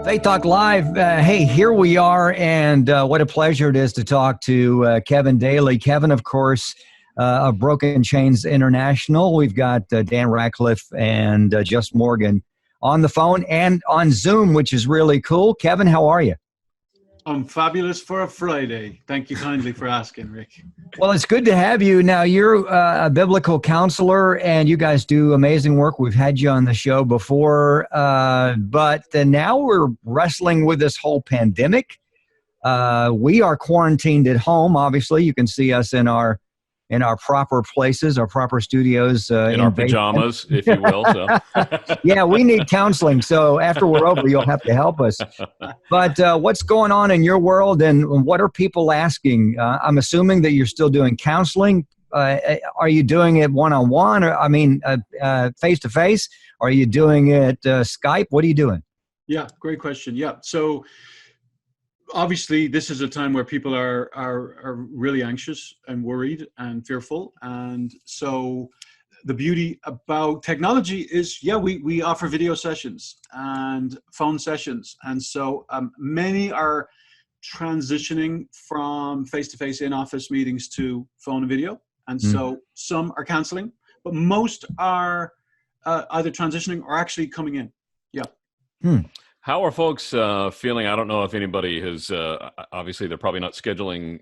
Faith Talk Live. Hey, here we are, and what a pleasure it is to talk to Kevin Daly. Kevin, of course, of Broken Chains International. We've got Dan Ratcliffe and Just Morgan on the phone and on Zoom, which is really cool. Kevin, how are you? I'm fabulous for a Friday. Thank you kindly for asking, Rick. Well, it's good to have you. Now, you're a biblical counselor, and you guys do amazing work. We've had you on the show before, but now we're wrestling with this whole pandemic. We are quarantined at home. Obviously, you can see us in our proper places, our proper studios. In our pajamas, if you will. So. Yeah, we need counseling. So after we're over, you'll have to help us. But what's going on in your world, and what are people asking? I'm assuming that you're still doing counseling. Are you doing it one-on-one, or face-to-face? Are you doing it Skype? What are you doing? Yeah, great question. Yeah, so obviously, this is a time where people are really anxious and worried and fearful. And so the beauty about technology is, we offer video sessions and phone sessions. And so many are transitioning from face-to-face in-office meetings to phone and video. And so some are canceling, but most are either transitioning or actually coming in. Yeah. How are folks feeling? I don't know if anybody has, obviously they're probably not scheduling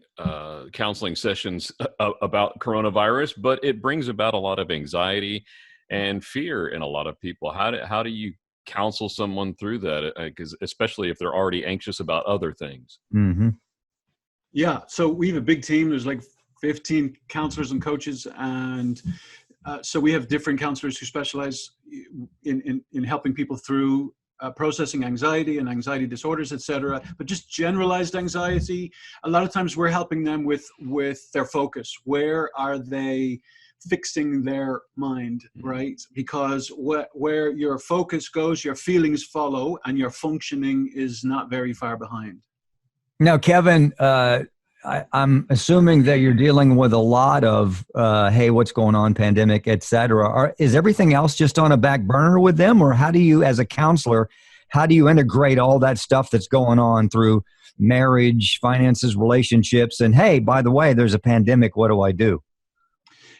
counseling sessions about coronavirus, but it brings about a lot of anxiety and fear in a lot of people. How do you counsel someone through that? Because especially if they're already anxious about other things. Mm-hmm. Yeah, so we have a big team. There's like 15 counselors and coaches, and so we have different counselors who specialize in helping people through processing anxiety and anxiety disorders, etc. But just generalized anxiety, a lot of times we're helping them with their focus. Where are they fixing their mind, right? Because where your focus goes, your feelings follow, and your functioning is not very far behind. Now, Kevin, I'm assuming that you're dealing with a lot of, hey, what's going on, pandemic, et cetera. Is everything else just on a back burner with them? Or how do you, as a counselor, how do you integrate all that stuff that's going on through marriage, finances, relationships? And hey, by the way, there's a pandemic. What do I do?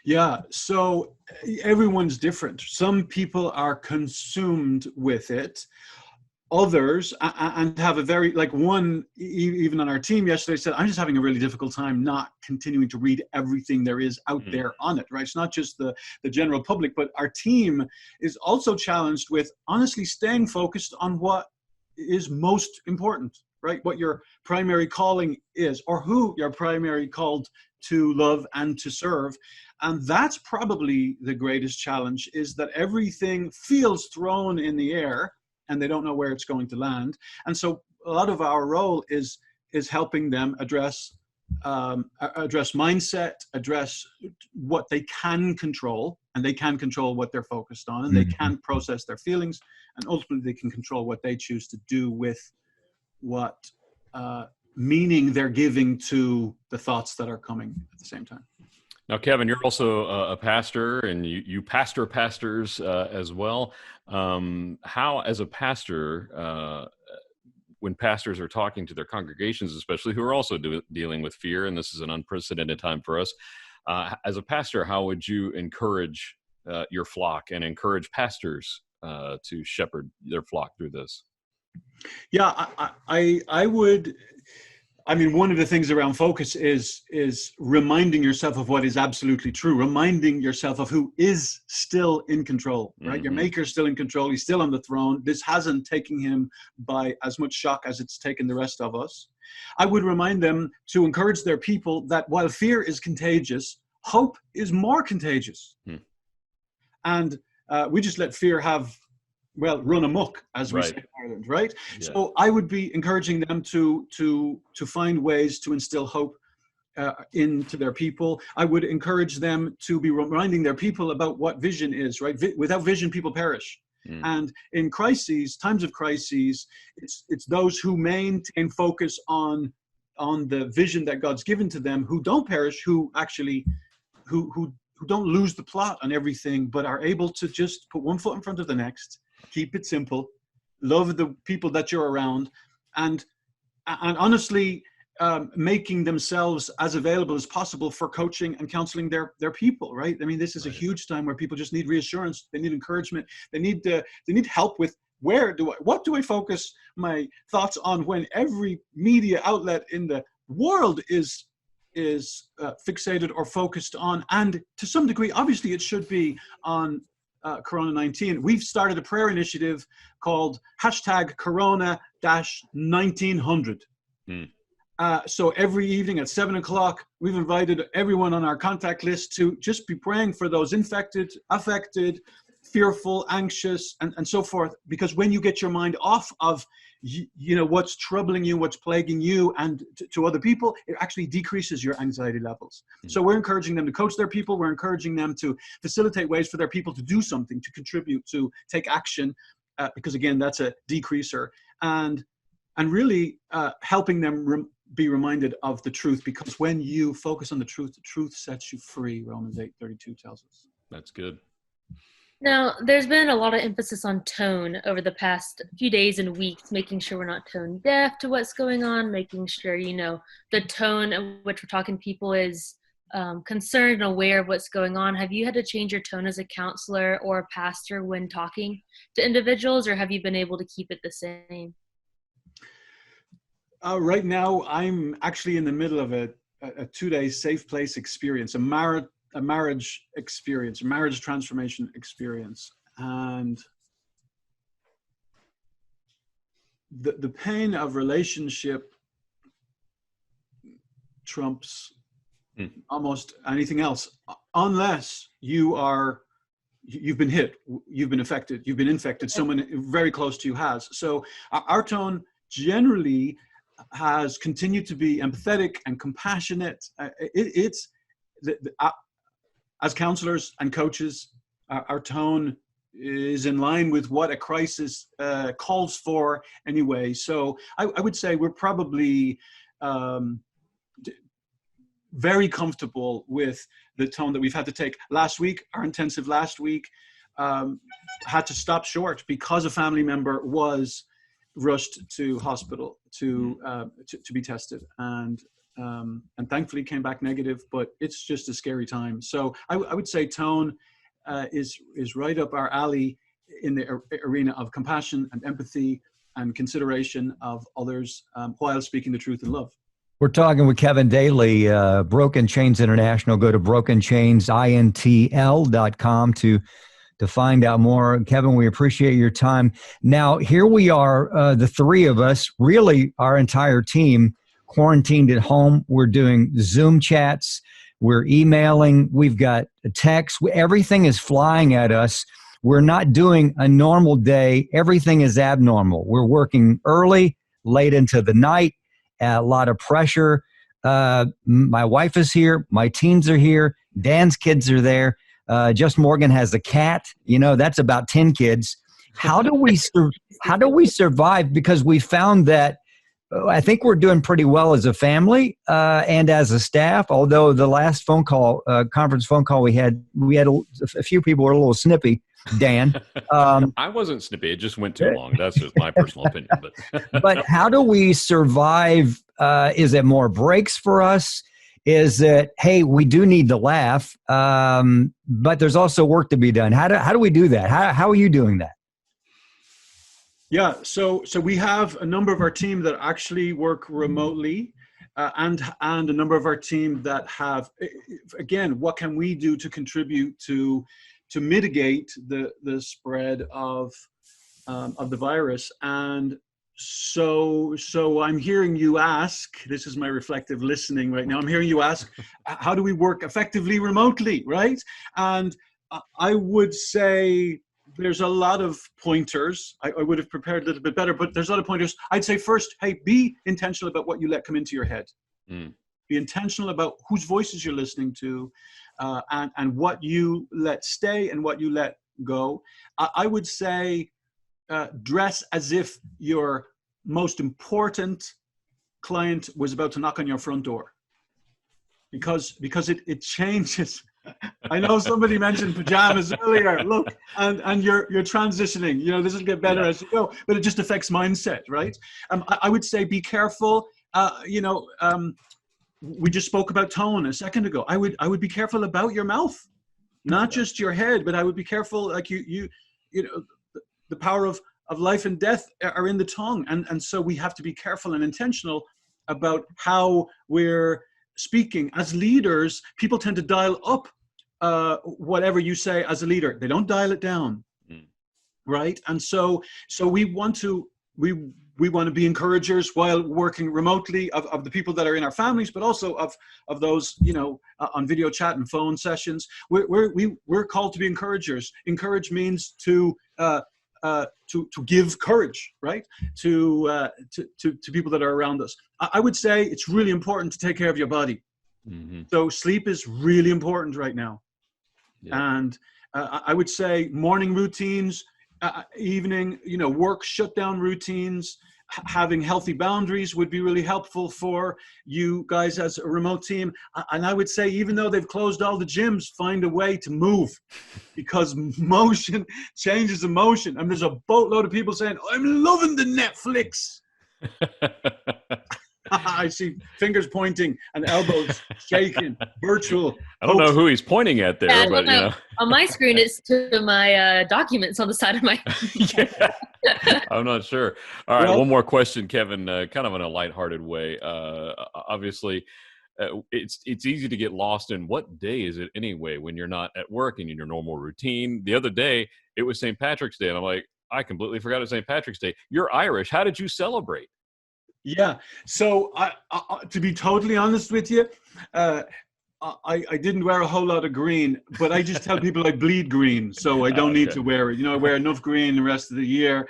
Yeah, so everyone's different. Some people are consumed with it. Others, and have a very, like one, even on our team yesterday said, I'm just having a really difficult time not continuing to read everything there is out there on it, right? It's not just the general public, but our team is also challenged with honestly staying focused on what is most important, right? What your primary calling is, or who you're primary called to love and to serve. And that's probably the greatest challenge, is that everything feels thrown in the air and they don't know where it's going to land. And so a lot of our role is helping them address mindset, address what they can control, and they can control what they're focused on, and they can process their feelings, and ultimately they can control what they choose to do with what meaning they're giving to the thoughts that are coming at the same time. Now, Kevin, you're also a pastor, and you pastor pastors as well. How, as a pastor, when pastors are talking to their congregations, especially who are also dealing with fear, and this is an unprecedented time for us, as a pastor, how would you encourage your flock and encourage pastors to shepherd their flock through this? Yeah, I would. I mean, one of the things around focus is reminding yourself of what is absolutely true, reminding yourself of who is still in control, right? Your maker's still in control. He's still on the throne. This hasn't taken him by as much shock as it's taken the rest of us. I would remind them to encourage their people that while fear is contagious, hope is more contagious. And we just let fear run amok, as we say in Ireland, right? Yeah. So I would be encouraging them to find ways to instill hope into their people. I would encourage them to be reminding their people about what vision is, right? Without vision, people perish. And in crises, times of crises, it's those who maintain focus on the vision that God's given to them who don't perish, who actually who don't lose the plot on everything, but are able to just put one foot in front of the next, keep it simple, love the people that you're around, and honestly, making themselves as available as possible for coaching and counseling their people, right? I mean, this is a huge time where people just need reassurance, they need encouragement, they need help with what do I focus my thoughts on when every media outlet in the world is fixated or focused on, and to some degree, obviously, it should be on Corona-19. We've started a prayer initiative called #Corona-1900. So every evening at 7:00, we've invited everyone on our contact list to just be praying for those infected, affected, fearful, anxious, and so forth. Because when you get your mind off of what's troubling you, what's plaguing you, and to other people, it actually decreases your anxiety levels. So we're encouraging them to coach their people. We're encouraging them to facilitate ways for their people to do something, to contribute, to take action, because again, that's a decreaser, and really helping them be reminded of the truth, because when you focus on the truth sets you free. Romans 8:32 tells us. That's good. Now, there's been a lot of emphasis on tone over the past few days and weeks, making sure we're not tone deaf to what's going on, making sure, the tone at which we're talking to people is concerned and aware of what's going on. Have you had to change your tone as a counselor or a pastor when talking to individuals, or have you been able to keep it the same? Right now, I'm actually in the middle of a 2-day safe place experience, a marriage experience, a marriage transformation experience. And the pain of relationship trumps almost anything else, unless you've been hit, you've been affected, you've been infected, someone very close to you has. So our tone generally has continued to be empathetic and compassionate. As counselors and coaches, our tone is in line with what a crisis calls for anyway. So I would say we're probably very comfortable with the tone that we've had to take. Last week, our intensive last week had to stop short because a family member was rushed to hospital to be tested, and thankfully came back negative, but it's just a scary time. So I would say tone is right up our alley in the arena of compassion and empathy and consideration of others while speaking the truth in love. We're talking with Kevin Daly, Broken Chains International. Go to brokenchainsintl.com to find out more. Kevin, we appreciate your time. Now, here we are, the three of us, really our entire team, quarantined at home. We're doing Zoom chats. We're emailing. We've got texts. Everything is flying at us. We're not doing a normal day. Everything is abnormal. We're working early, late into the night, a lot of pressure. My wife is here. My teens are here. Dan's kids are there. Just Morgan has a cat. That's about 10 kids. How do we survive? Because we found that I think we're doing pretty well as a family and as a staff. Although the last conference phone call we had a few people were a little snippy. Dan, I wasn't snippy. It just went too long. That's just my personal opinion. But how do we survive? Is it more breaks for us? Is it, hey, we do need to laugh, but there's also work to be done. How do we do that? How are you doing that? Yeah, so we have a number of our team that actually work remotely, and a number of our team that have, again, what can we do to contribute to mitigate the spread of the virus? And so I'm hearing you ask, this is my reflective listening right now, I'm hearing you ask, how do we work effectively remotely, right? And I would say there's a lot of pointers. I would have prepared a little bit better, but there's a lot of pointers. I'd say first, hey, be intentional about what you let come into your head. Be intentional about whose voices you're listening to, and what you let stay and what you let go. I would say dress as if your most important client was about to knock on your front door, because it changes I know somebody mentioned pajamas earlier. Look, and you're transitioning. You know, this will get better as you go, but it just affects mindset, right? I would say be careful. We just spoke about tone a second ago. I would be careful about your mouth, not just your head, but I would be careful. Like you know, the power of life and death are in the tongue, and so we have to be careful and intentional about how we're speaking. As leaders, people tend to dial up whatever you say as a leader. They don't dial it down, right? And so we want to be encouragers while working remotely of the people that are in our families, but also of those, you know, on video chat and phone sessions. We're called to be encouragers. Encourage means to give courage, right? To people that are around us. I would say it's really important to take care of your body. Mm-hmm. So sleep is really important right now. Yeah. And I would say morning routines, evening, you know, work shutdown routines, having healthy boundaries would be really helpful for you guys as a remote team. And I would say, even though they've closed all the gyms, find a way to move, because motion changes emotion. And there's a boatload of people saying, I'm loving the Netflix. I see fingers pointing and elbows shaking, virtual. I don't know who he's pointing at there, yeah, but you know. On my screen, it's to my documents on the side of my. Yeah. I'm not sure. All right, one more question, Kevin. Kind of in a lighthearted way. Obviously, it's easy to get lost in what day is it anyway when you're not at work and in your normal routine. The other day, it was St. Patrick's Day, and I'm like, I completely forgot it's St. Patrick's Day. You're Irish. How did you celebrate? Yeah. So to be totally honest with you, I didn't wear a whole lot of green, but I just tell people I bleed green, so I don't need to wear it. You know, I wear enough green the rest of the year.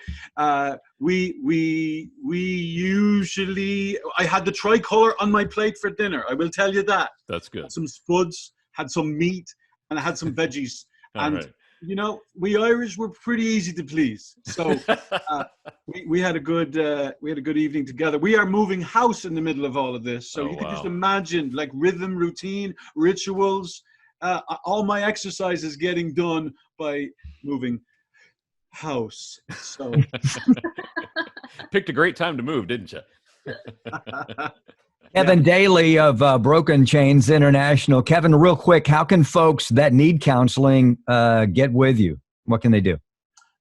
We usually, I had the tricolor on my plate for dinner. I will tell you that. That's good. Had some spuds, had some meat, and I had some veggies. And right. You know, we Irish were pretty easy to please. So we had a good evening together. We are moving house in the middle of all of this. So you can just imagine, like, rhythm, routine, rituals. All my exercise is getting done by moving house. So picked a great time to move, didn't you? Kevin Daly of Broken Chains International. Kevin, real quick, how can folks that need counseling get with you? What can they do?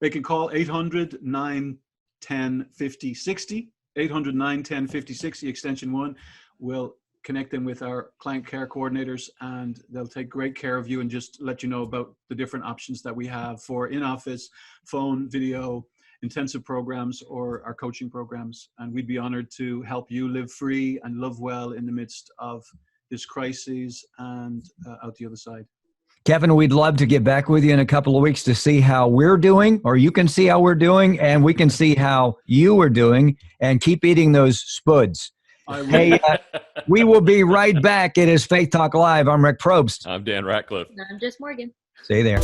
They can call 800-910-5060, 800-910-5060, extension 1. We'll connect them with our client care coordinators, and they'll take great care of you and just let you know about the different options that we have for in-office, phone, video, intensive programs, or our coaching programs. And we'd be honored to help you live free and love well in the midst of this crisis and out the other side. Kevin, we'd love to get back with you in a couple of weeks to see how we're doing, or you can see how we're doing, and we can see how you are doing, and keep eating those spuds. Hey, we will be right back. It is Faith Talk Live. I'm Rick Probst. I'm Dan Ratcliffe. I'm Jess Morgan. Stay there.